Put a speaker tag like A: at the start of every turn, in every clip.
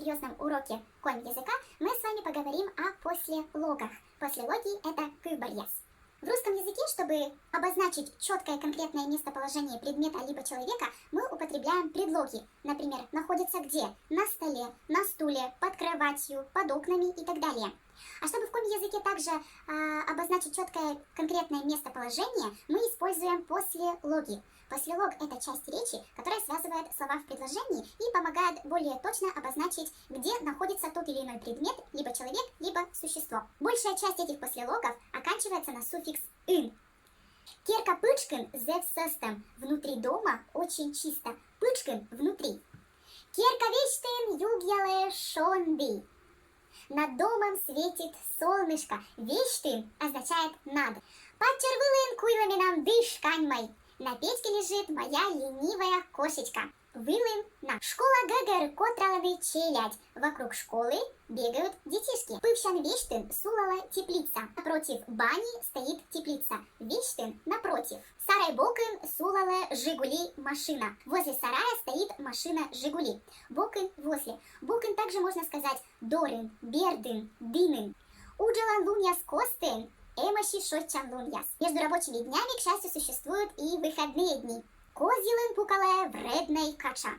A: серьезном уроке конь языка мы с вами поговорим о послелогах. Послелоги – это кыбарьяс. В русском языке, чтобы обозначить четкое конкретное местоположение предмета либо человека, мы употребляем предлоги. Например, находится где? На столе, на стуле, под кроватью, под окнами и так далее. А чтобы в коми-языке также обозначить четкое конкретное местоположение, мы используем послелоги. Послелог – это часть речи, которая связывает слова в предложении и помогает более точно обозначить, где находится тот или иной предмет, либо человек, либо существо. Большая часть этих послелогов оканчивается на суффикс «ын». Керка пычкин зев сестем. Внутри дома очень чисто. Пычкин – внутри. Керка вештин югьяле шонды. Над домом светит солнышко. Вештин означает над. Подчервылын куйламинам дыш каньмай. На печке лежит моя ленивая кошечка. Вылын на. Школа гэгэр котралады челядь. Вокруг школы бегают детишки. Пывщан вештын сулала теплица. Напротив бани стоит теплица. Вештын напротив. Сарай бокын сулала жигули машина. Возле сарая стоит машина жигули. Бокын возле. Бокын также можно сказать дорын, бердын, дынын. Уджалан луньяс костын. Эмаши шоччан луньяс. Между рабочими днями, к счастью, существуют и выходные дни. Козилын пукалая вредная кача.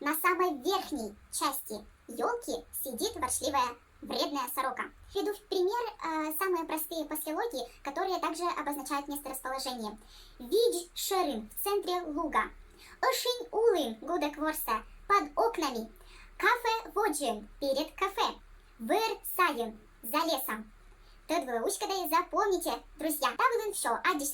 A: На самой верхней части елки сидит ворчливая вредная сорока. Приведу в пример самые простые послелоги, которые также обозначают месторасположение. Видж шерин в центре луга. Ошинь улын гудек ворса под окнами. Кафе воджин перед кафе. Вэр саен за лесом. Тут выучка, да и запомните, друзья, там все, а дишь